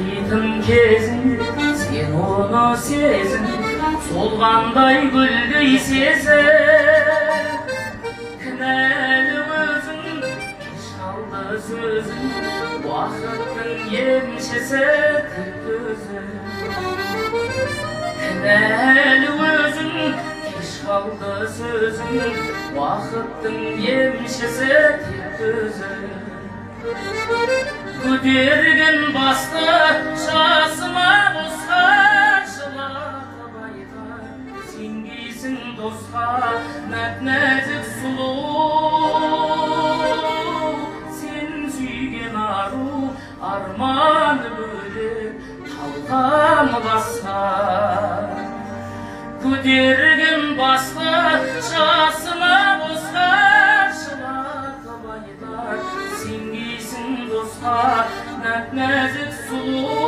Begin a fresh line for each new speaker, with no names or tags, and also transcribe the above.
Қитын кезін сен оны сезін, солғандай гүлдей сезін. Кінәлі өзің, кеш қалды сөзің, уақыттың емшісі тіл көзі. Кінәлі өзің, кеш қалды сөзің, уақыттың емшісі тіл көзі. Көтерген басты жасыма босқа, жылатып айтар сенгейсің досқа, нәп-нәзік сұлу. Сен сүйген ару, арманы бөлек, қалқам басқа. Көтерген басты жасыма босқа, жылатып айтар сенгейсің досқа, нәп-нәзік сұлу.